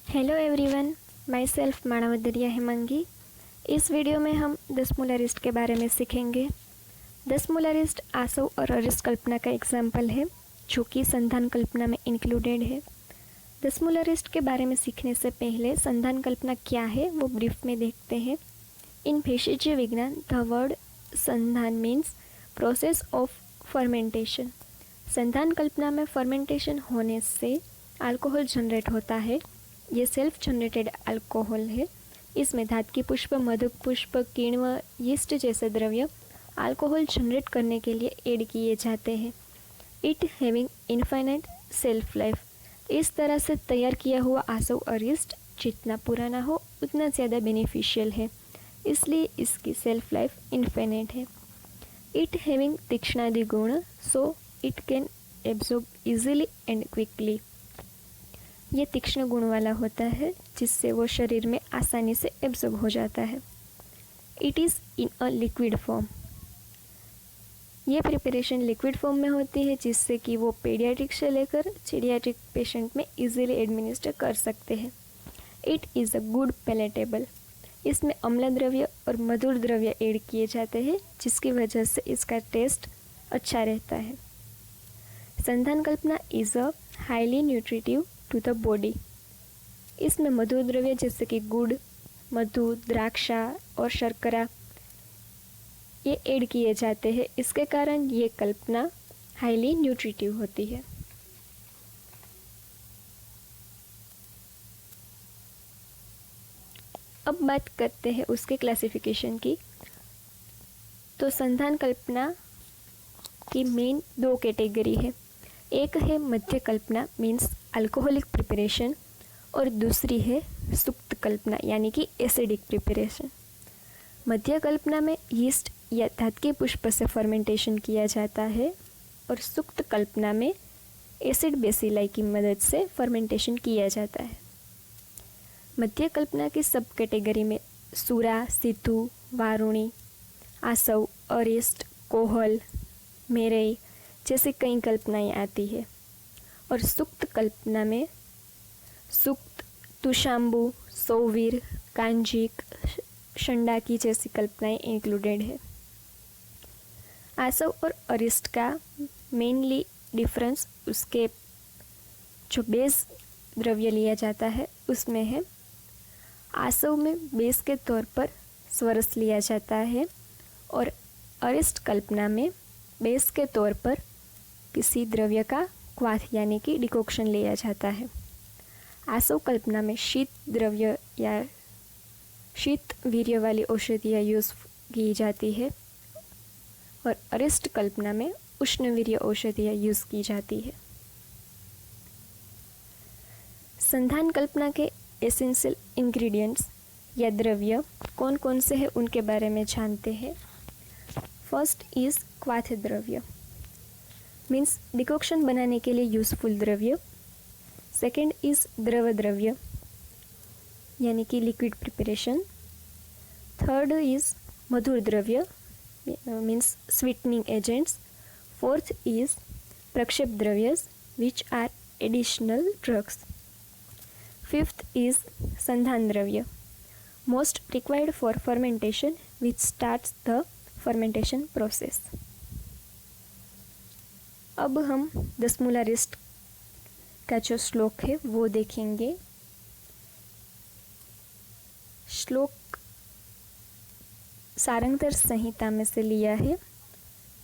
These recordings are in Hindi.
Hello everyone, myself Manavdariya Hemangi. इस वीडियो में हम दशमूलारिस्ट के बारे में सीखेंगे। दशमूलारिस्ट आसव और अरिस्ट कल्पना का एग्जाम्पल है जो कि संधान कल्पना में इंक्लूडेड है। दशमूलारिस्ट के बारे में सीखने से पहले संधान कल्पना क्या है वो ब्रीफ में देखते हैं। इन भेषज विज्ञान the word Sandhan means process of fermentation. संधान कल्पना में फर्मेंटेशन होने से अल्कोहल जनरेट होता है। ये सेल्फ जनरेटेड अल्कोहल है। इसमें धातकी पुष्प, मधु पुष्प, किण्व, यीस्ट जैसे द्रव्य अल्कोहल जनरेट करने के लिए ऐड किए जाते हैं। It having infinite self life. इस तरह से तैयार किया हुआ आसव अरिस्ट जितना पुराना हो उतना ज़्यादा बेनिफिशियल है, इसलिए इसकी सेल्फ लाइफ इनफाइनाइट है। इट हैविंग तीक्ष्णादि गुण, so it can absorb easily and quickly. ये तीक्ष्ण गुण वाला होता है जिससे वो शरीर में आसानी से एब्जॉर्ब हो जाता है। It is in a liquid form. ये प्रिपरेशन लिक्विड फॉर्म में होती है जिससे कि वो पीडियाट्रिक से लेकर जीरियाट्रिक पेशेंट में इजीली एडमिनिस्टर कर सकते हैं। It is a good palatable. इसमें अम्ल द्रव्य और मधुर द्रव्य ऐड किए जाते हैं जिसकी वजह से इसका टेस्ट अच्छा रहता है। संधान कल्पना is a highly nutritive to the body. इसमें मधुर द्रव्य जैसे कि गुड़, मधु, द्राक्षा और शर्करा ये ऐड किए जाते हैं। इसके कारण ये कल्पना हाईली न्यूट्रिटिव होती है। अब बात करते हैं उसके क्लासिफिकेशन की। तो संधान कल्पना की मेन दो कैटेगरी है। एक है मध्य कल्पना मीन्स अल्कोहलिक प्रिपरेशन और दूसरी है सुक्त कल्पना यानी कि एसिडिक प्रिपरेशन। मध्य कल्पना में यीस्ट या धातकी पुष्प से फर्मेंटेशन किया जाता है और सुक्त कल्पना में एसिड बेसिलाई की मदद से फर्मेंटेशन किया जाता है। मध्य कल्पना की सब कैटेगरी में सूरा, सिथु, वारुणी, आसव, अरिस्ट, कोहल, मेरई जैसी कई कल्पनाएं आती है। और सुक्त कल्पना में सुक्त, तुशाम्बु, सोवीर, कांजिक, शंडाकी जैसी कल्पनाएं इंक्लूडेड है। आसव और अरिस्ट का मेनली डिफरेंस उसके जो बेस द्रव्य लिया जाता है उसमें है। आसव में बेस के तौर पर स्वरस लिया जाता है और अरिस्ट कल्पना में बेस के तौर पर किसी द्रव्य का क्वाथ यानी कि डिकॉक्शन लिया जाता है। आसव कल्पना में शीत द्रव्य या शीत वीर्य वाली औषधियाँ यूज की जाती है और अरिस्ट कल्पना में उष्ण वीर्य औषधियाँ यूज की जाती है। संधान कल्पना के एसेंशियल इंग्रेडिएंट्स या द्रव्य कौन कौन से हैं उनके बारे में जानते हैं। फर्स्ट इज क्वाथ द्रव्य मीन्स डिकॉक्शन बनाने के लिए यूजफुल द्रव्य। सेकेंड इज द्रव द्रव्य यानी कि लिक्विड प्रिपरेशन। थर्ड इज मधुर द्रव्य means sweetening agents. Fourth is प्रक्षेप द्रव्यस which are additional drugs. Fifth is संधान द्रव्य most required for fermentation which starts the fermentation process. अब हम दशमूलारिस्ट का जो श्लोक है वो देखेंगे। श्लोक सारंगधर संहिता में से लिया है।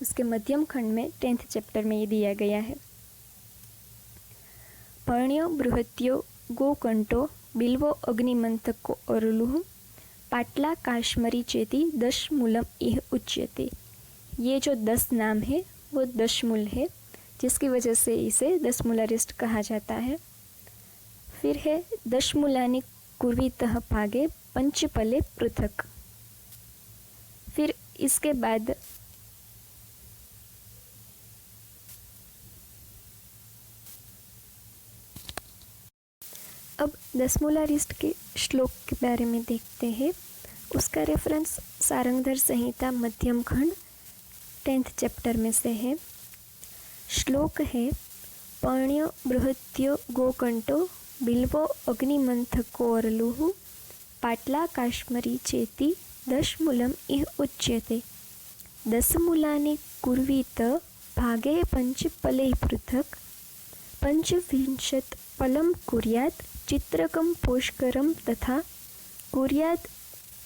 उसके मध्यम खंड में 10th चैप्टर में ये दिया गया है। पर्ण्यो बृहत्यो गोकंठो बिल्वो अग्निमंथको अरुलुः पाटला काश्मरी चेती दशमूलम इह उच्यते। ये जो 10 नाम है वो दशमूल है जिसकी वजह से इसे दशमूलारिस्ट कहा जाता है। फिर है दशमूलानि कुर्वीतः भागे पंचपले पृथक। फिर इसके बाद अब दशमूलारिस्ट के श्लोक के बारे में देखते हैं। उसका रेफरेंस सारंगधर संहिता मध्यम खंड 10th चैप्टर में से है। श्लोक है पर्ण्य बृहत्यो गोकंठो बिल्वो अग्निमंथकोऽरलुः पाटला काश्मरी चेति दशमूलम् इह उच्यते। दशमूलानि कुर्वीत भागे पंचफलै पृथक्। पंचविंशत् फलं कुर्यात् चित्रकं पुष्करं तथा कुर्यात्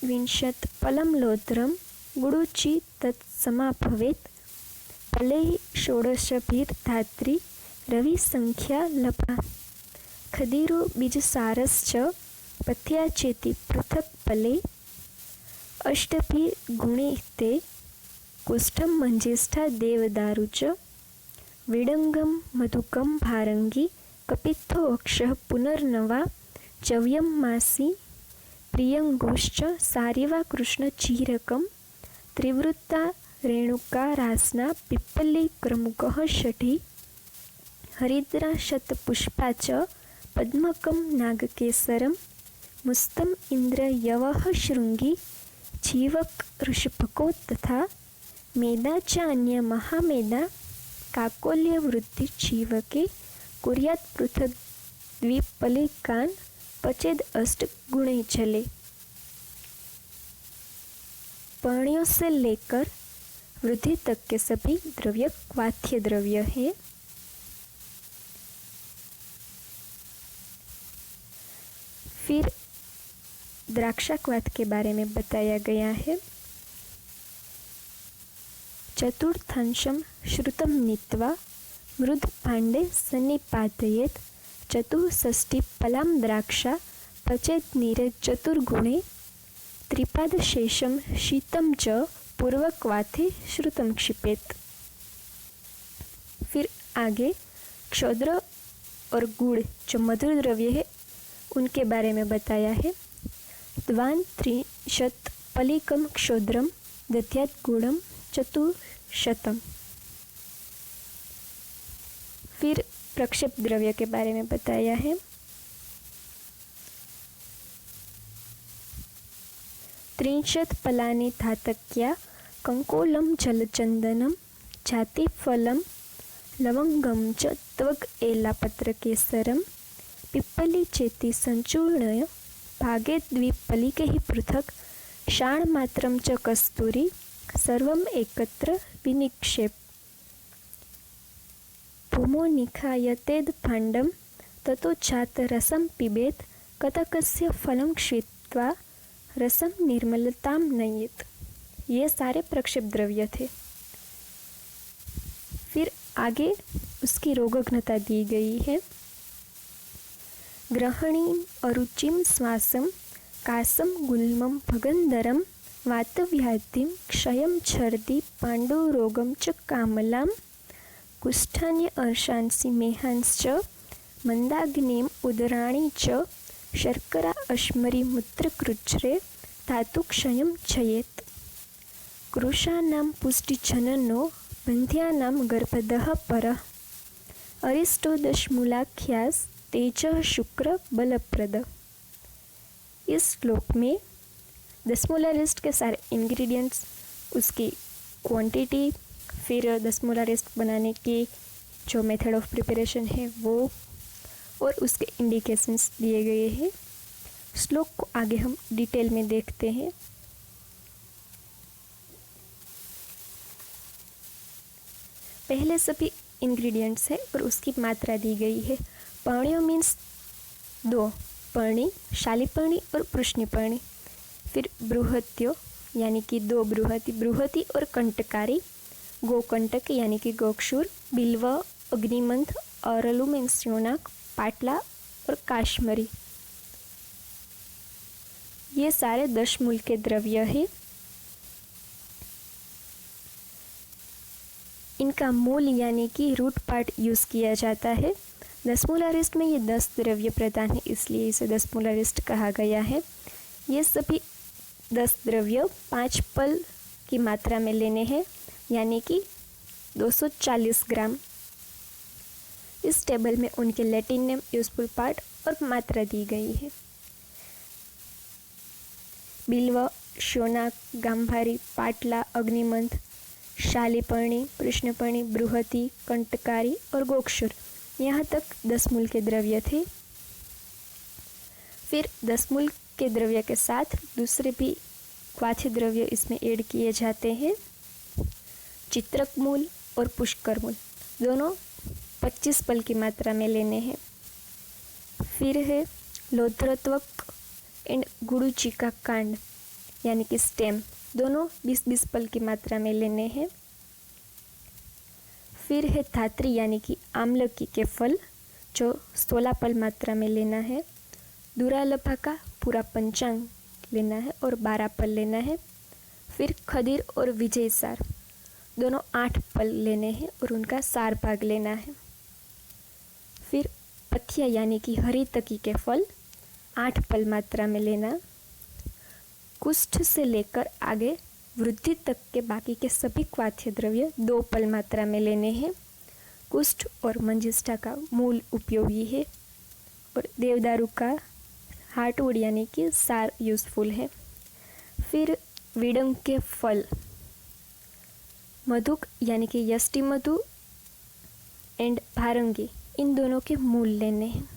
विंशत् फलं लोत्रं गुडुचि तत्समा भवेत्। फलैः षोडशभिर्धात्री रविसंख्या लभा। खदिरो बीजसारश्च पथ्या चेति पृथक् फले। अष्टभिर्गुणे ते कुष्ठं मंजिष्ठा देवदारु च। विडंगम मधुकम भारंगी कपित्थो अक्षः पुनर्नवा। चव्यम मासी प्रियंगुश्च सारिवा कृष्ण चीरकम। त्रिवृत्ता रेणुका रासना पिप्पली क्रमुकः षठी। हरिद्रा शतपुष्पा च पद्मकं नागकेसरम। मुस्तम इंद्र यवः शृंगी जीवक ऋषभको तथा। मेदा च अन्य महामेदा काकोल्य वृद्धि जीवके। कुर्यात् पृथक् द्विपलिकान् पचेद अष्ट गुणे चले। पर्णियों से लेकर वृद्धि तक के सभी द्रव्य क्वाथ्य द्रव्य है। फिर द्राक्षाक्वाथ के बारे में बताया गया है। चतुर्थांशं श्रुतं नीत्वा मृद पांडे सन्निपातयेत्। चतुष्षष्टि फलां द्राक्षा पचेत् नीरे चतुर्गुणे। त्रिपादशेषं शीतं च पूर्वक्वाथे श्रुतं क्षिपेत्। फिर आगे क्षौद्र और गुड़ जो मधुर द्रव्य है उनके बारे में बताया है। द्वांत्रिशत् फलिकं क्षौद्रम दध्यात् गुड़म चतुशतम। फिर प्रक्षेप द्रव्य के बारे में बताया है। त्रिंशत् फलानि धातक्या कंकोलं जलचंदनम। जाति फलम लवंगम च त्वग एलापत्रकेसरम। पिप्पली चेति संचूर्णय भागे द्विपलिकैः पृथक्। शाणमात्रं च कस्तूरी सर्वम् एकत्र विनिक्षेप। भूमौ निखायतेद् भाण्डं ततो चात रसं पिबेत्। कतकस्य फलं क्षिप्त्वा रसं निर्मलतां नयेत्। ये सारे प्रक्षेप द्रव्य थे। फिर आगे उसकी रोगघ्नता दी गई है। ग्रहणीं अरुचिं श्वासं कासं गुल्मं भगंधरं। वातव्याधिं क्षयं छर्दि पाण्डुरोगं च कामलां। कुष्ठान्य अर्शांसि मेहांश्च मंदाग्निम् उदराणि च। शर्करा अश्मरि मूत्रकृच्छ्रे धातुक्षयं छयेत्। कृशानां पुष्टिजननो बन्ध्यानां गर्भदः परः। अरिष्टो दशमूलाख्यास तेजः शुक्र बलप्रद। इस श्लोक में दशमूला लिस्ट के सारे इंग्रेडिएंट्स, उसकी क्वांटिटी, फिर दशमूला लिस्ट बनाने की जो मेथड ऑफ प्रिपरेशन है वो, और उसके इंडिकेशंस दिए गए हैं। श्लोक को आगे हम डिटेल में देखते हैं। पहले सभी इंग्रेडिएंट्स है और उसकी मात्रा दी गई है। पर्णियों मीन्स 2 पर्णी, शालिपर्णी और पृष्णिपर्णी। फिर बृहत्यो यानी कि 2 बृहति, बृहति और कंटकारी। गोकंटक यानी कि गोक्षुर। बिल्व, अग्निमंथ, अरलु मीन्स योनाक, पाटला और काश्मरी। ये सारे 10 मूल के द्रव्य है। इनका मूल यानी कि रूट पार्ट यूज किया जाता है। दशमूला लिस्ट में ये 10 द्रव्य प्रदान है, इसलिए इसे दशमूला लिस्ट कहा गया है। ये सभी 10 द्रव्य 5 फल की मात्रा में लेने हैं, यानी कि 240 ग्राम। इस टेबल में उनके लैटिन नेम, यूजफुल पार्ट और मात्रा दी गई है। बिल्व, शोनाक, गांभारी, पाटला, अग्निमंथ, शालिपर्णी, कृष्णपर्णी, बृहति, कंटकारी और गोक्षुर। यहाँ तक 10 मूल के द्रव्य थे। फिर 10 मूल के द्रव्य के साथ दूसरे भी क्वाथ्य द्रव्य इसमें ऐड किए जाते हैं। चित्रक मूल और पुष्कर मूल दोनों 25 पल की मात्रा में लेने हैं। फिर है लौध्रत्वक एंड गुड़ुचिका कांड यानी कि स्टेम, दोनों 20-20 पल की मात्रा में लेने हैं। फिर है धात्री यानी कि आमलकी के फल, जो 16 पल मात्रा में लेना है। दूरालभा का पूरा पंचांग लेना है और 12 पल लेना है। फिर खदीर और विजय सार दोनों 8 पल लेने हैं और उनका सार भाग लेना है। फिर पथिया यानी कि हरितकी के फल 8 पल मात्रा में लेना। कुष्ठ से लेकर आगे वृद्धि तक के बाकी के सभी क्वाथ्य द्रव्य 2 पल मात्रा में लेने हैं। कुष्ठ और मंजिष्ठा का मूल उपयोगी है और देवदारू का हार्टवुड यानी कि सार यूजफुल है। फिर विडंग के फल, मधुक यानी कि यष्टि मधु एंड भारंगी, इन दोनों के मूल लेने हैं।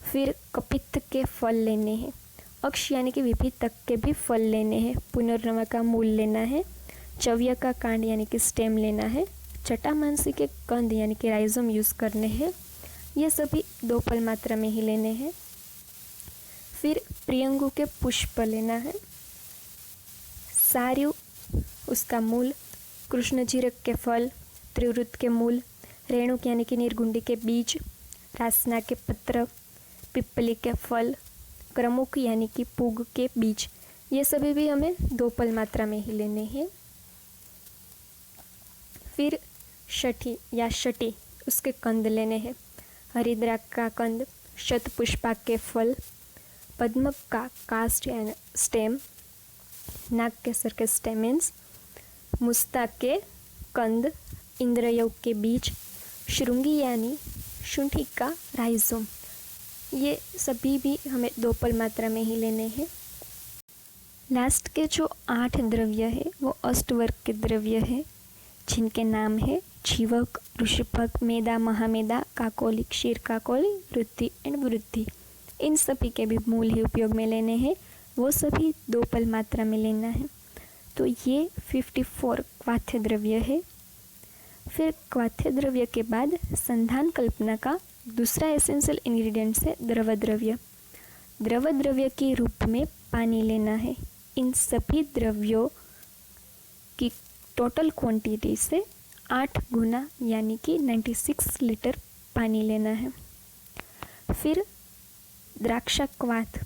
फिर कपित्त के फल लेने हैं। अक्ष यानी कि विभिन्न तक के भी फल लेने हैं। पुनर्नवा का मूल लेना है। चव्य का कांड यानी कि स्टेम लेना है। जटामांसी के कंद यानी कि राइजोम यूज़ करने हैं। ये सभी 2 पल मात्रा में ही लेने हैं। फिर प्रियंगु के पुष्प लेना है। सारयु उसका मूल, कृष्णजीरक के फल, त्रिवृत के मूल, रेणुक यानी कि निर्गुंडी के बीज, रासना के पत्र, पिप्पली के फल, क्रमुक यानी कि पूग के बीज, ये सभी भी हमें 2 पल मात्रा में ही लेने हैं। फिर शठी या शटी उसके कंद लेने हैं। हरिद्राक का कंद, शतपुष्पा के फल, पद्मक का कास्ट एंड स्टेम, नागकेसर के स्टेमेंस, मुस्ताक के कंद, इंद्रयोग के बीज, श्रृंगी यानी शुंठी का राइजोम, ये सभी भी हमें 2 पल मात्रा में ही लेने हैं। लास्ट के जो 8 द्रव्य है वो अष्टवर्ग के द्रव्य है, जिनके नाम है जीवक, ऋषभक, मेदा, महामेदा, काकोली, क्षीर काकोली, वृद्धि एंड वृद्धि। इन सभी के भी मूल ही उपयोग में लेने हैं, वो सभी 2 पल मात्रा में लेना है। तो ये 54 क्वाथ्य द्रव्य है। फिर क्वाथ्य द्रव्य के बाद संधान कल्पना का दूसरा एसेंशियल इंग्रेडिएंट्स है द्रव द्रव्य। द्रव द्रव्य के रूप में पानी लेना है। इन सभी द्रव्यों की टोटल क्वांटिटी से 8 गुना यानी कि 96 लीटर पानी लेना है। फिर द्राक्षाक्वाथ,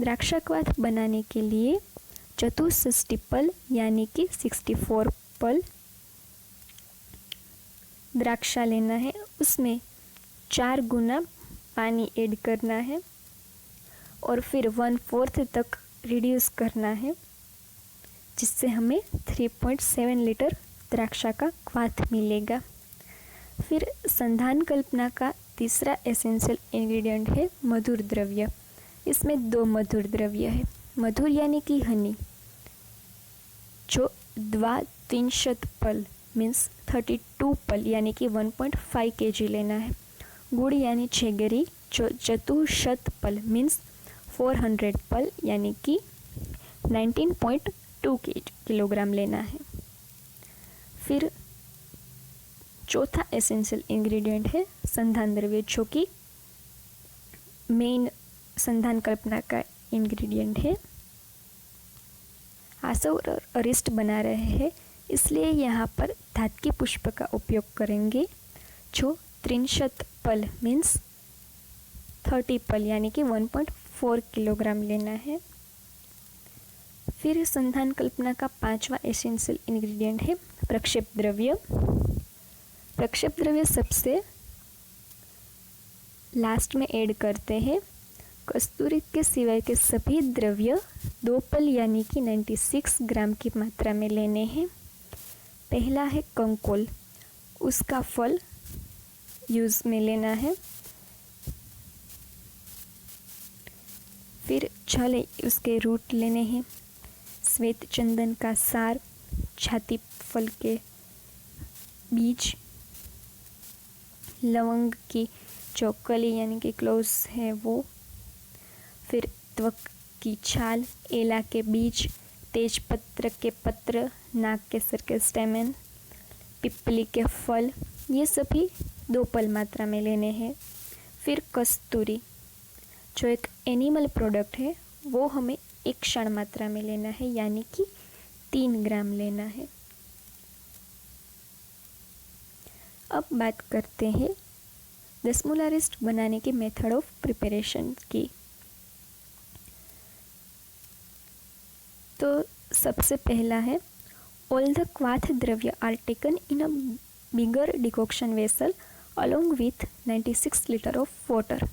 द्राक्षाक्वाथ बनाने के लिए 64 पल यानी कि 64 पल द्राक्षा लेना है। उसमें 4 गुना पानी ऐड करना है और फिर 1/4 तक रिड्यूस करना है, जिससे हमें 3.7 लीटर द्राक्षा का क्वाथ मिलेगा। फिर संधान कल्पना का तीसरा एसेंशियल इंग्रेडिएंट है मधुर द्रव्य। इसमें 2 मधुर द्रव्य है। मधुर यानी कि हनी, जो 2/3 पल मीन्स 32 पल यानी कि 1.5 kg लेना है। गुड़ यानी छेगरी, जो 4 पल मीन्स 400 पल यानी कि 19.2 किलोग्राम लेना है। फिर चौथा एसेंशियल इंग्रेडिएंट है संधान द्रव्य, जो कि मेन संधान कल्पना का इंग्रेडिएंट है। आसव और अरिष्ट बना रहे हैं, इसलिए यहाँ पर धातकी पुष्प का उपयोग करेंगे, जो 63 पल मीन्स 30 पल यानी कि 1.4 किलोग्राम लेना है। फिर संधान कल्पना का 5वां एसेंशियल इंग्रेडिएंट है प्रक्षेप द्रव्य। प्रक्षेप द्रव्य सबसे लास्ट में ऐड करते हैं। कस्तूरी के सिवाय के सभी द्रव्य 2 पल यानी कि 96 ग्राम की मात्रा में लेने हैं। पहला है कंकोल, उसका फल यूज में लेना है। फिर छल उसके रूट लेने हैं। श्वेत चंदन का सार, छाती फल के बीज, लवंग की जो कली यानी कि क्लोव्स है वो, फिर त्वक की छाल, एला के बीज, तेजपत्र के पत्र, नागकेसर के स्टेमन, पिपली के फल, ये सभी 2 पल मात्रा में लेने हैं। फिर कस्तूरी जो एक एनिमल प्रोडक्ट है वो हमें 1 क्षण मात्रा में लेना है, यानी कि 3 ग्राम लेना है। अब बात करते हैं दसमूलारिस्ट बनाने के मेथड ऑफ प्रिपरेशन की। तो सबसे पहला है, ऑल द क्वाथ द्रव्य are taken in a bigger decoction vessel along with 96 litre of water.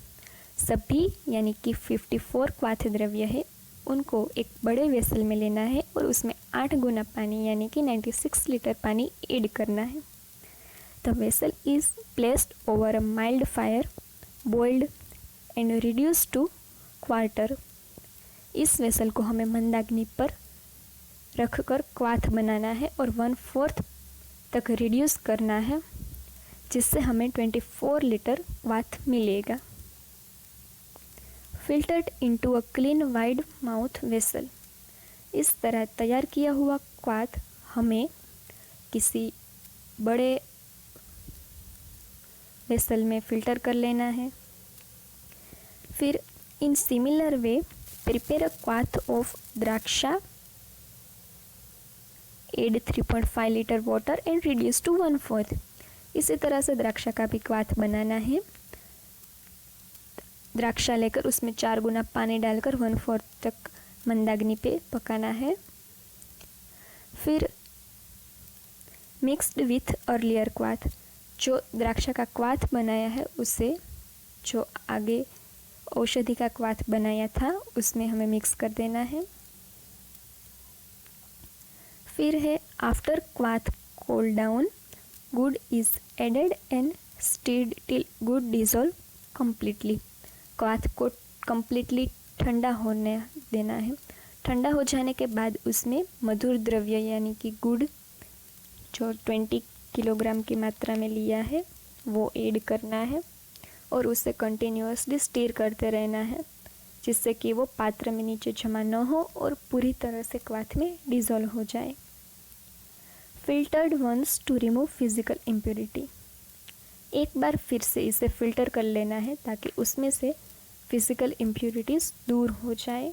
सभी यानी कि 54 क्वाथ द्रव्य है उनको एक बड़े वेसल में लेना है और उसमें 8 गुना पानी यानी कि 96 लीटर पानी ऐड करना है। The vessel is placed over a mild fire, boiled and reduce to quarter. इस वेसल को हमें मंदाग्नि पर रखकर क्वाथ बनाना है और 1/4 तक रिड्यूस करना है, जिससे हमें 24 लीटर क्वाथ मिलेगा। Filtered into a clean wide mouth vessel. इस तरह तैयार किया हुआ क्वाथ हमें किसी बड़े वेसल में फ़िल्टर कर लेना है। फिर in similar way prepare a क्वाथ ऑफ द्राक्षा, add 3.5 litre water and reduce to 1/4। इसी तरह से द्राक्षा का भी क्वाथ बनाना है। द्राक्षा लेकर उसमें 4 गुना पानी डालकर 1/4 तक मंदाग्नि पे पकाना है। फिर मिक्स्ड विथ अर्लियर क्वाथ, जो द्राक्षा का क्वाथ बनाया है उसे जो आगे औषधि का क्वाथ बनाया था उसमें हमें मिक्स कर देना है। फिर है आफ्टर क्वाथ cold down, gud is added and stirred till gud dissolve completely. क्वाथ को कम्प्लीटली ठंडा होने देना है। ठंडा हो जाने के बाद उसमें मधुर द्रव्य यानी कि गुड़ जो 20 किलोग्राम की मात्रा में लिया है वो ऐड करना है और उसे कंटिन्यूअसली स्टीर करते रहना है, जिससे कि वो पात्र में नीचे जमा न हो और पूरी तरह से क्वाथ में डिज़ोल्व हो जाए। Filtered once to remove physical impurity. एक बार फिर से इसे फिल्टर कर लेना है ताकि उसमें से फिजिकल इम्प्योरिटीज़ दूर हो जाए।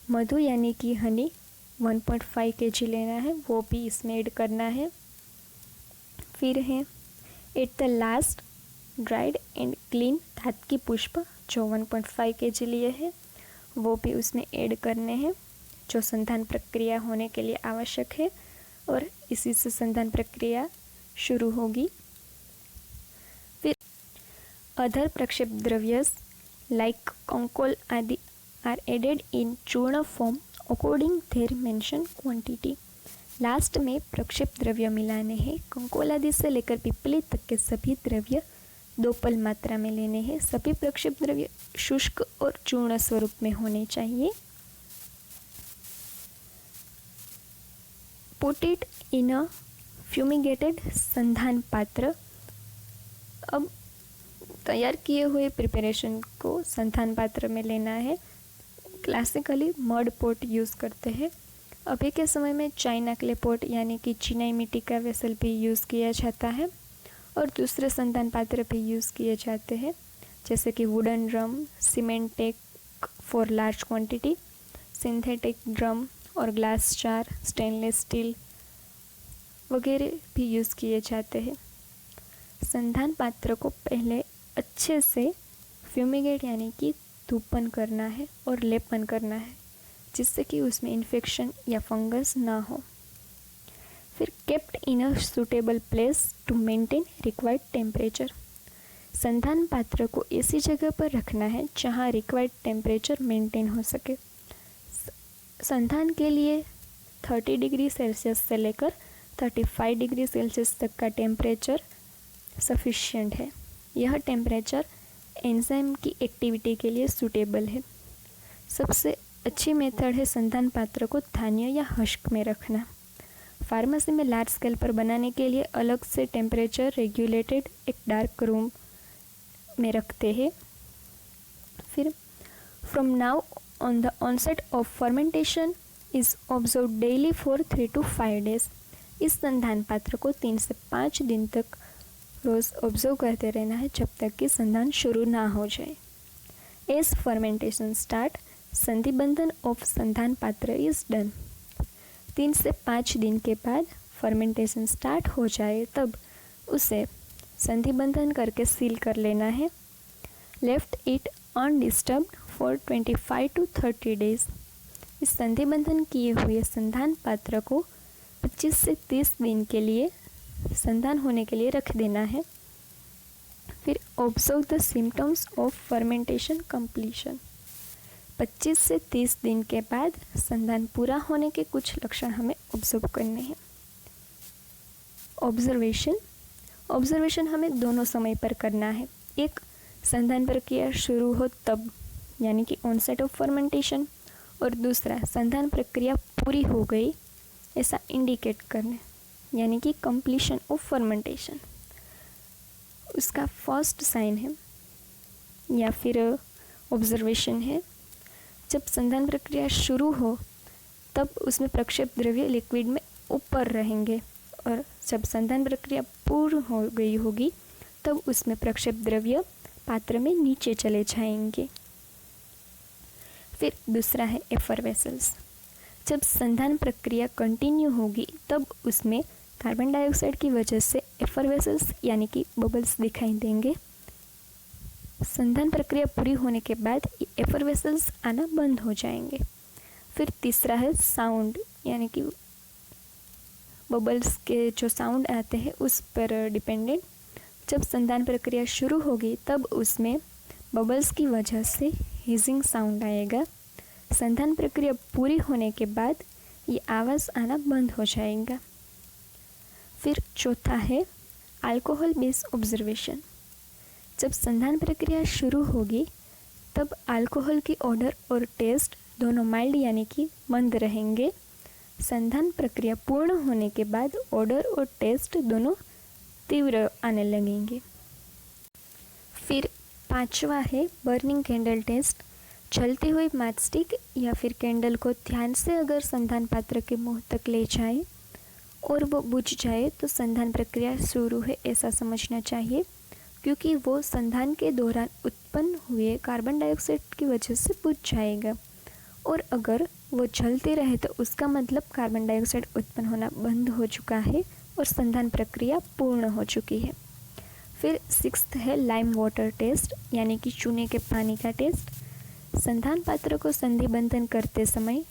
मधु यानी कि हनी 1.5 kg लेना है, वो भी इसमें ऐड करना है। फिर है at the last dried and clean धात की पुष्प जो 1.5 kg लिए हैं वो भी उसमें ऐड करने हैं, जो संधान प्रक्रिया होने के लिए आवश्यक है और इसी से संधान प्रक्रिया शुरू होगी। फिर अदर प्रक्षेप द्रव्यस लाइक कंकोल आदि आर एडेड इन चूर्ण form according their mention quantity. Last में प्रक्षेप द्रव्य मिलाने हैं। कंकोल आदि से लेकर पिपली तक के सभी द्रव्य 2 पल मात्रा में लेने हैं। सभी प्रक्षेप द्रव्य शुष्क और चूर्ण स्वरूप में होने चाहिए। पुट इट इन अ फ्यूमिगेटेड संधान पात्र। अब तैयार किए हुए प्रिपरेशन को संधान पात्र में लेना है। क्लासिकली मड पॉट यूज़ करते हैं। अभी के समय में चाइना क्ले पॉट यानी कि चिनाई मिट्टी का वेसल भी यूज़ किया जाता है और दूसरे संधान पात्र भी यूज़ किए जाते हैं, जैसे कि wooden drum, semantic for large quantity, synthetic drum और ग्लास जार, स्टेनलेस स्टील वगैरह भी यूज़ किए जाते हैं। संधान पात्र को पहले अच्छे से फ्यूमिगेट यानी कि धूपन करना है और लेपन करना है, जिससे कि उसमें इन्फेक्शन या फंगस ना हो। फिर kept in a suitable place to maintain required temperature. संधान पात्र को ऐसी जगह पर रखना है जहाँ रिक्वायर्ड टेम्परेचर मेंटेन हो सके। संधान के लिए 30 डिग्री सेल्सियस से लेकर 35 डिग्री सेल्सियस तक का टेम्परेचर सफिशिएंट है। यह टेम्परेचर एंजाइम की एक्टिविटी के लिए सूटेबल है। सबसे अच्छी मेथड है संधान पात्र को धान्य या हश्क में रखना। फार्मेसी में लार्ज स्केल पर बनाने के लिए अलग से टेम्परेचर रेगुलेटेड एक डार्क रूम में रखते हैं। फिर from now on the onset of fermentation is observe daily for 3 to 5 days। इस संधान पात्र को 3 से 5 दिन तक रोज़ ऑब्जर्व करते रहना है जब तक कि संधान शुरू ना हो जाए। एज फर्मेंटेशन स्टार्ट, संधि बंधन ऑफ संधान पात्र इज डन। 3 से 5 दिन के बाद फर्मेंटेशन स्टार्ट हो जाए तब उसे संधि बंधन करके सील कर लेना है। Left it undisturbed for 25 to 30 days। इस संधि बंधन किए हुए संधान पात्र को 25 से 30 दिन के लिए संधान होने के लिए रख देना है। फिर observe the symptoms of fermentation completion. 25 से 30 दिन के बाद संधान पूरा होने के कुछ लक्षण हमें ऑब्जर्व करने हैं। ऑब्जर्वेशन हमें दोनों समय पर करना है। एक, संधान प्रक्रिया शुरू हो तब, यानी कि ऑनसेट ऑफ फर्मेंटेशन, और दूसरा, संधान प्रक्रिया पूरी हो गई ऐसा इंडिकेट करने, यानी कि कंप्लीशन ऑफ फर्मेंटेशन। उसका फर्स्ट साइन है या फिर ऑब्जर्वेशन है, जब संधान प्रक्रिया शुरू हो तब उसमें प्रक्षेप द्रव्य लिक्विड में ऊपर रहेंगे, और जब संधान प्रक्रिया पूर्ण हो गई होगी तब उसमें प्रक्षेप द्रव्य पात्र में नीचे चले जाएंगे। फिर दूसरा है एफरवेसेंस। जब संधान प्रक्रिया कंटिन्यू होगी तब उसमें कार्बन डाइऑक्साइड की वजह से एफरवेसेंस यानी कि बबल्स दिखाई देंगे। संधान प्रक्रिया पूरी होने के बाद एफरवेसेंस आना बंद हो जाएंगे। फिर तीसरा है साउंड, यानी कि बबल्स के जो साउंड आते हैं उस पर डिपेंडेंट। जब संधान प्रक्रिया शुरू होगी तब उसमें बबल्स की वजह से हिजिंग साउंड आएगा। संधान प्रक्रिया पूरी होने के बाद ये आवाज़ आना बंद हो जाएगा। फिर चौथा है अल्कोहल बेस ऑब्जर्वेशन। जब संधान प्रक्रिया शुरू होगी तब अल्कोहल की ऑडर और टेस्ट दोनों माइल्ड यानी कि मंद रहेंगे। संधान प्रक्रिया पूर्ण होने के बाद ऑडर और टेस्ट दोनों तीव्र आने लगेंगे। फिर पांचवा है बर्निंग कैंडल टेस्ट। जलती हुई मैचस्टिक या फिर कैंडल को ध्यान से अगर संधान पात्र के मुंह तक ले जाए और वो बुझ जाए तो संधान प्रक्रिया शुरू है ऐसा समझना चाहिए, क्योंकि वो संधान के दौरान उत्पन्न हुए कार्बन डाइऑक्साइड की वजह से बुझ जाएगा। और अगर वो जलते रहे तो उसका मतलब कार्बन डाइऑक्साइड उत्पन्न होना बंद हो चुका है और संधान प्रक्रिया पूर्ण हो चुकी है। फिर सिक्स्थ है लाइम वाटर टेस्ट, यानी कि चूने के पानी का टेस्ट। संधान पात्र को संधि बंधन करते समय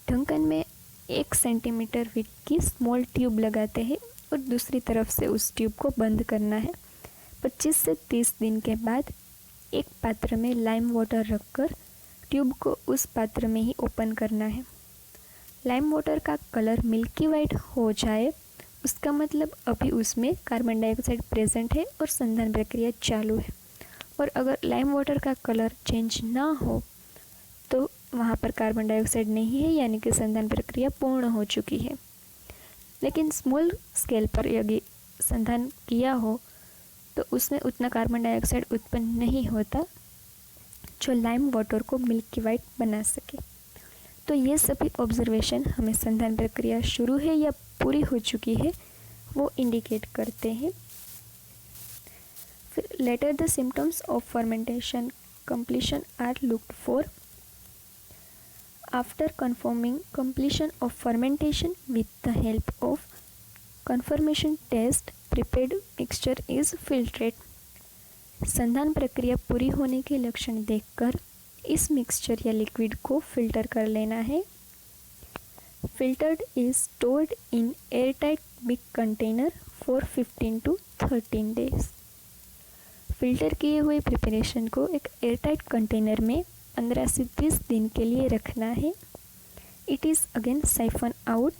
ढक्कन में 1 सेंटीमीटर विड्थ की स्मॉल ट्यूब लगाते हैं और दूसरी तरफ से उस ट्यूब को बंद करना है। 25 से 30 दिन के बाद एक पात्र में लाइम वाटर रखकर ट्यूब को उस पात्र में ही ओपन करना है। लाइम वाटर का कलर मिल्की वाइट हो जाए उसका मतलब अभी उसमें कार्बन डाइऑक्साइड प्रेजेंट है और संधान प्रक्रिया चालू है। और अगर लाइम वाटर का कलर चेंज ना हो तो वहाँ पर कार्बन डाइऑक्साइड नहीं है, यानी कि संधान प्रक्रिया पूर्ण हो चुकी है। लेकिन स्मॉल स्केल पर यदि संधान किया हो तो उसमें उतना कार्बन डाइऑक्साइड उत्पन्न नहीं होता जो लाइम वाटर को मिल्की वाइट बना सके। तो ये सभी ऑब्जर्वेशन हमें संधान प्रक्रिया शुरू है या पूरी हो चुकी है वो इंडिकेट करते हैं। फिर later the symptoms of fermentation completion are looked for. After confirming completion of fermentation with the help of confirmation test prepared mixture is filtrate. संधान प्रक्रिया पूरी होने के लक्षण देखकर इस मिक्सचर या लिक्विड को फिल्टर कर लेना है। Filtered is stored in airtight big container for 15 to 13 days. Filter किए हुए प्रिपरेशन को एक एयरटाइट कंटेनर में 15 से 30 दिन के लिए रखना है। It is again siphon out.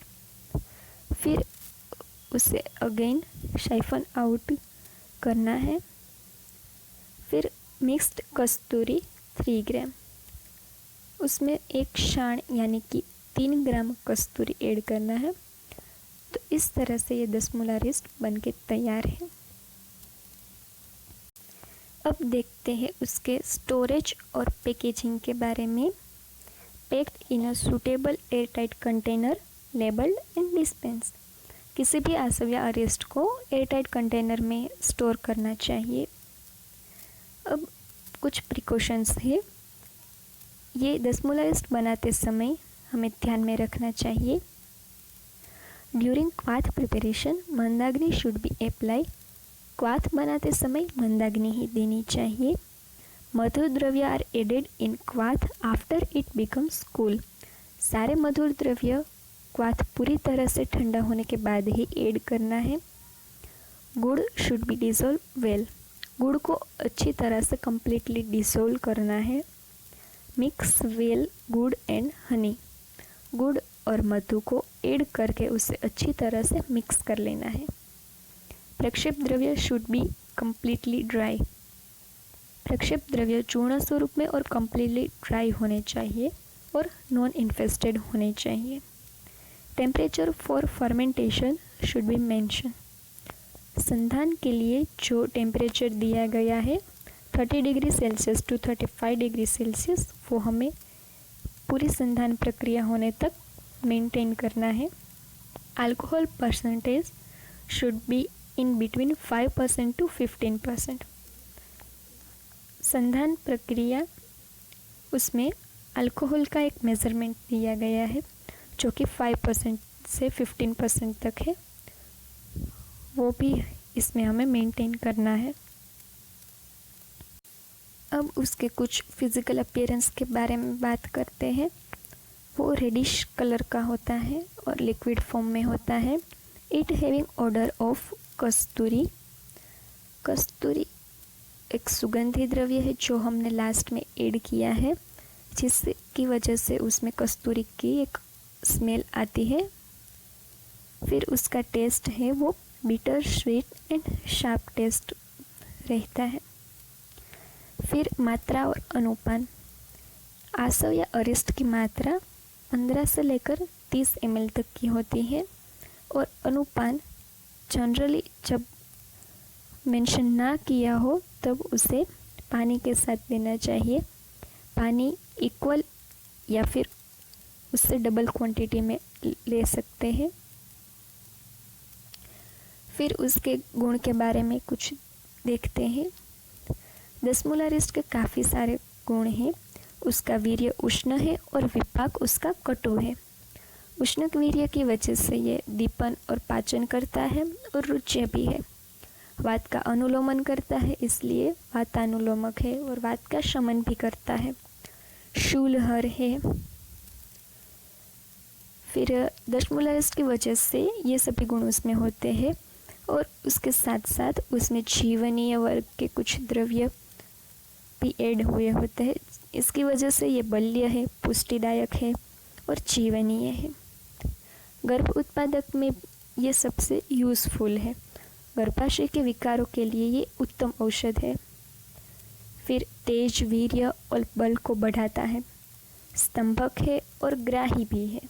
फिर उसे अगेन साइफन आउट करना है। फिर मिक्स्ड कस्तूरी 3 ग्राम, उसमें 1 शाण यानी कि 3 ग्राम कस्तूरी ऐड करना है। तो इस तरह से ये 10 मोलार ईस्ट बन के तैयार है। अब देखते हैं उसके स्टोरेज और पैकेजिंग के बारे में। Packed in a suitable air tight container, labelled and dispense. किसी भी आसव या अरेस्ट को एयर टाइट कंटेनर में स्टोर करना चाहिए। अब कुछ प्रिकॉशंस है, ये दसमूलारिस्ट बनाते समय हमें ध्यान में रखना चाहिए। ड्यूरिंग क्वाथ प्रिपरेशन मंदाग्नि शुड बी अप्लाई। क्वाथ बनाते समय मंदाग्नि ही देनी चाहिए। मधुर द्रव्य आर एडेड इन क्वाथ आफ्टर इट बिकम्स कूल। सारे मधुर द्रव्य क्वाथ पूरी तरह से ठंडा होने के बाद ही ऐड करना है। गुड़ शुड बी डिसॉल्व वेल। गुड़ को अच्छी तरह से कम्प्लीटली डिसॉल्व करना है। मिक्स वेल गुड़ एंड हनी। गुड़ और मधु को ऐड करके उसे अच्छी तरह से मिक्स कर लेना है। प्रक्षेप द्रव्य शुड बी कम्प्लीटली ड्राई। प्रक्षेप द्रव्य चूर्ण स्वरूप में और कम्प्लीटली ड्राई होने चाहिए और नॉन इन्फेस्टेड होने चाहिए। Temperature for fermentation should be mention. संधान के लिए जो टेम्परेचर दिया गया है 30 degree Celsius to 35 degree Celsius, वो हमें पूरी संधान प्रक्रिया होने तक मेंटेन करना है। Alcohol percentage should be in between 5% to 15%। संधान प्रक्रिया उसमें अल्कोहल का एक मेज़रमेंट दिया गया है जो कि 5% से 15% तक है, वो भी इसमें हमें मेंटेन करना है। अब उसके कुछ फिज़िकल अपीयरेंस के बारे में बात करते हैं। वो रेडिश कलर का होता है और लिक्विड फॉर्म में होता है। इट हैविंग ऑर्डर ऑफ कस्तूरी। कस्तूरी एक सुगंधी द्रव्य है जो हमने लास्ट में ऐड किया है, जिसकी वजह से उसमें कस्तूरी की एक स्मेल आती है। फिर उसका टेस्ट है वो bitter, sweet and sharp taste रहता है। फिर मात्रा और अनुपान। आसव या अरिस्ट की मात्रा 15 से लेकर 30 ml तक की होती है और अनुपान जनरली जब मेंशन ना किया हो तब उसे पानी के साथ देना चाहिए। पानी इक्वल या फिर उससे डबल क्वांटिटी में ले सकते हैं। फिर उसके गुण के बारे में कुछ देखते हैं। दसमूलारिस्ट के काफ़ी सारे गुण हैं। उसका वीर्य उष्ण है और विपाक उसका कटु है। उष्णक वीर्य की वजह से ये दीपन और पाचन करता है और रुच्य भी है। वात का अनुलोमन करता है, इसलिए वातानुलोमक है और वात का शमन भी करता है। शूलहर है। फिर दसमूलारिस्ट की वजह से ये सभी गुण उसमें होते हैं और उसके साथ साथ उसमें जीवनीय वर्ग के कुछ द्रव्य भी ऐड हुए होते हैं। इसकी वजह से ये बल्य है, पुष्टिदायक है और जीवनीय है। गर्भ उत्पादक में ये सबसे यूज़फुल है। गर्भाशय के विकारों के लिए ये उत्तम औषध है। फिर तेज, वीर्य और बल को बढ़ाता है। स्तंभक है और ग्राही भी है।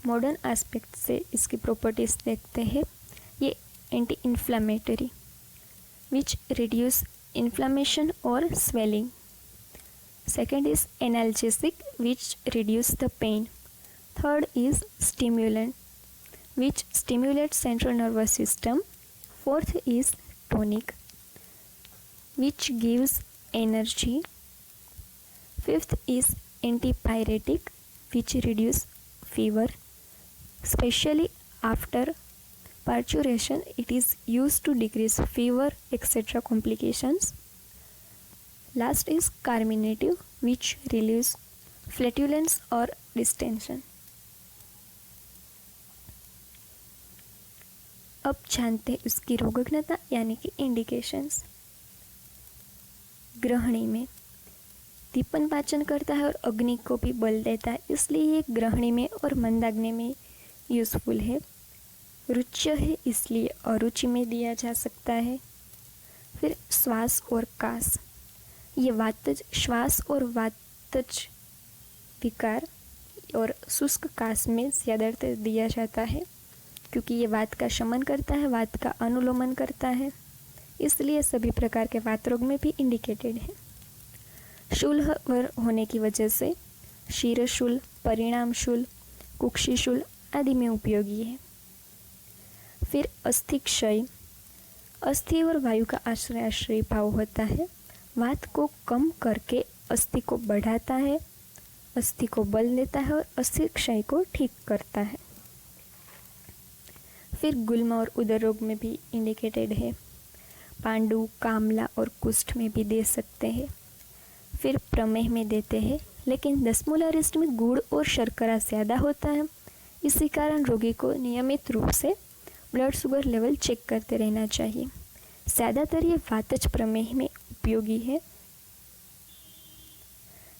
मॉडर्न एस्पेक्ट से इसकी प्रॉपर्टीज देखते हैं। ये anti inflammatory which reduce inflammation और swelling. Second is analgesic which reduce the pain. Third is stimulant which stimulates central nervous system. Fourth is tonic which gives energy. Fifth is antipyretic which reduces fever. Especially after parturition it is used to decrease fever etc. complications. Last is carminative which relieves flatulence or distension. अब जानते उसकी रोगग्नता यानी कि इंडिकेशंस। ग्रहणी में दीपन पाचन करता है और अग्नि को भी बल देता है, इसलिए ये ग्रहणी में और मंदाग्नि में यूज़फुल है। रुच्य है इसलिए अरुचि में दिया जा सकता है। फिर श्वास और कास, ये वातज श्वास और वातज विकार और शुष्क कास में ज़्यादातर दिया जाता है। क्योंकि ये वात का शमन करता है, वात का अनुलोमन करता है, इसलिए सभी प्रकार के वात रोग में भी इंडिकेटेड है। शूल होने की वजह से शीरशूल, परिणाम शूल, कुक्षी शूल आदि में उपयोगी है। फिर अस्थि क्षय, अस्थि और वायु का आश्रय भाव होता है। वात को कम करके अस्थि को बढ़ाता है, अस्थि को बल देता है और अस्थि क्षय को ठीक करता है। फिर गुल्म और उदर रोग में भी इंडिकेटेड है। पांडु, कामला और कुष्ठ में भी दे सकते हैं। फिर प्रमेह में देते हैं, लेकिन दसमूलारिस्ट में गुड़ और शर्करा ज़्यादा होता है। इसी कारण रोगी को नियमित रूप से ब्लड शुगर लेवल चेक करते रहना चाहिए। ज़्यादातर ये वातज प्रमेह में उपयोगी है।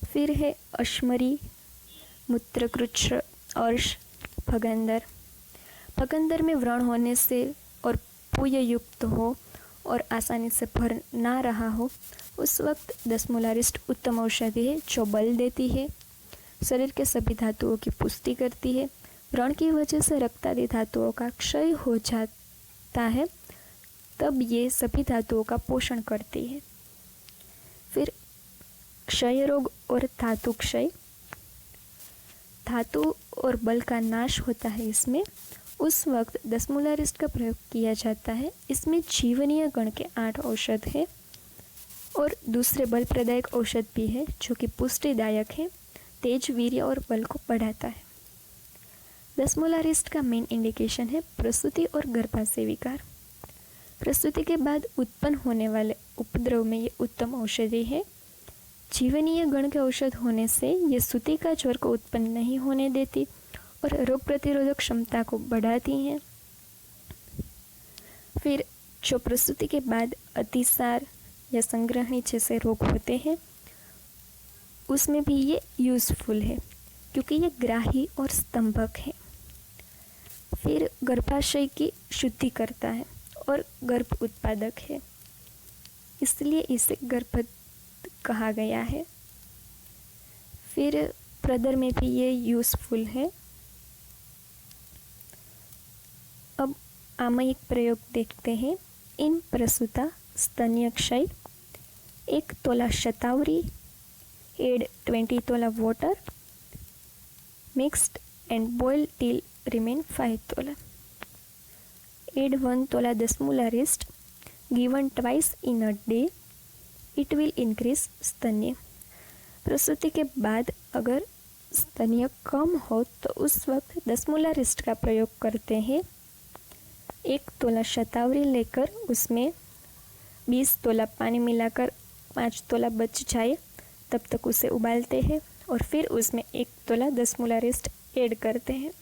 फिर है अश्मरी, मूत्रकृच्छ, अर्श, भगंदर। भगंदर में व्रण होने से और पुय युक्त हो और आसानी से भर ना रहा हो, उस वक्त दसमूलारिस्ट उत्तम औषधि है जो बल देती है, शरीर के सभी धातुओं की पुष्टि करती है। व्रण की वजह से रक्तादि धातुओं का क्षय हो जाता है, तब ये सभी धातुओं का पोषण करती है। फिर क्षय रोग और धातु क्षय, धातु और बल का नाश होता है इसमें, उस वक्त दसमूलारिस्ट का प्रयोग किया जाता है। इसमें जीवनीय गण के 8 औषध है और दूसरे बल प्रदायक औषध भी है जो कि पुष्टिदायक है, तेज, वीर्य और बल को बढ़ाता है। दसमूलारिस्ट का मेन इंडिकेशन है प्रसूति और गर्भाशय विकार। प्रसूति के बाद उत्पन्न होने वाले उपद्रव में ये उत्तम औषधि है। जीवनीय गण के औषध होने से ये सूती का ज्वर को उत्पन्न नहीं होने देती और रोग प्रतिरोधक क्षमता को बढ़ाती हैं। फिर जो प्रसूति के बाद अतिसार या संग्रहणी जैसे रोग होते हैं, उसमें भी ये यूज़फुल है क्योंकि ये ग्राही और स्तंभक है। फिर गर्भाशय की शुद्धि करता है और गर्भ उत्पादक है, इसलिए इसे गर्भ कहा गया है। फिर प्रदर में भी ये यूज़फुल है। अब आमयिक प्रयोग देखते हैं। इन प्रसूता स्तन्य क्षय, 1 तोला शतावरी, एड 20 तोला water, mixed and boiled till remain 5 tola. Add 1 tola Desmolarist, given twice in a day. It will increase स्तन्य। प्रसूति के बाद अगर स्तन्य कम हो तो उस वक्त दसमूलारिस्ट का प्रयोग करते हैं। 1 तोला शतावरी लेकर उसमें 20 तोला पानी मिलाकर 5 तोला बच जाए तब तक उसे उबालते हैं और फिर उसमें 1 तोला दसमूलारिस्ट ऐड करते हैं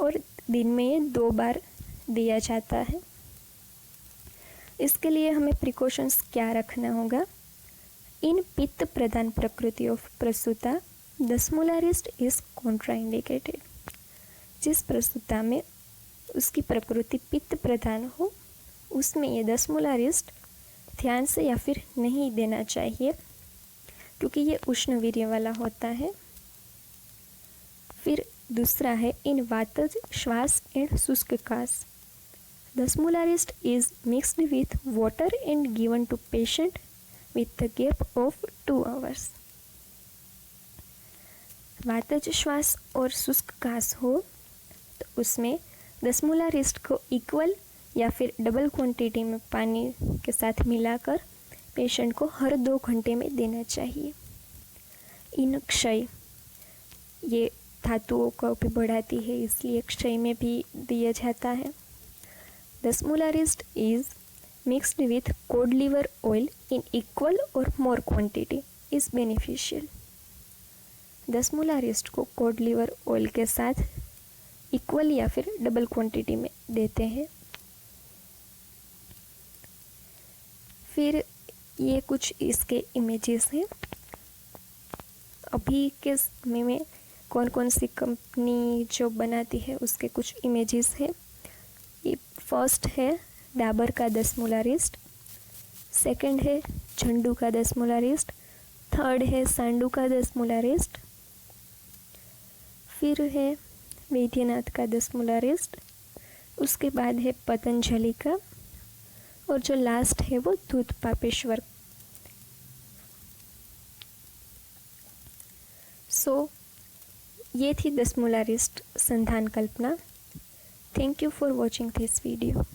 और दिन में ये 2 बार दिया जाता है। इसके लिए हमें प्रिकॉशंस क्या रखना होगा। इन पित्त प्रधान प्रकृति ऑफ प्रसूता दसमूलारिस्ट इज कॉन्ट्राइंडिकेटेड। जिस प्रसूता में उसकी प्रकृति पित्त प्रधान हो उसमें ये दसमूलारिस्ट ध्यान से या फिर नहीं देना चाहिए क्योंकि ये उष्ण वीर्य वाला होता है। फिर दूसरा है इन वातज श्वास एंड शुष्क कास। दसमूलारिस्ट is mixed with water and given to patient with the gap of 2 hours। वातज श्वास और शुष्क कास हो तो उसमें दसमूलारिस्ट को इक्वल या फिर डबल क्वांटिटी में पानी के साथ मिलाकर पेशेंट को हर 2 घंटे में देना चाहिए। इन क्षय, ये धातुओं को भी बढ़ाती है इसलिए क्षय में भी दिया जाता है। दसमूलारिस्ट is mixed with cod liver oil in equal और मोर क्वांटिटी इज बेनिफिशियल। दसमूलारिस्ट को कोड लिवर ऑयल के साथ इक्वल या फिर डबल क्वांटिटी में देते हैं। फिर ये कुछ इसके इमेजेस हैं। अभी के समय में कौन कौन सी कंपनी जो बनाती है उसके कुछ इमेजेस हैं। ये फर्स्ट है डाबर का दसमूलारिस्ट, सेकंड है झंडू का दसमूलारिस्ट, थर्ड है सांडू का दसमूलारिस्ट, फिर है वैद्यनाथ का दसमूलारिस्ट, उसके बाद है पतंजलि का, और जो लास्ट है वो दूध पापेश्वर। सो ये थी 10 मूला रिस्ट संधान कल्पना। Thank you for watching this video.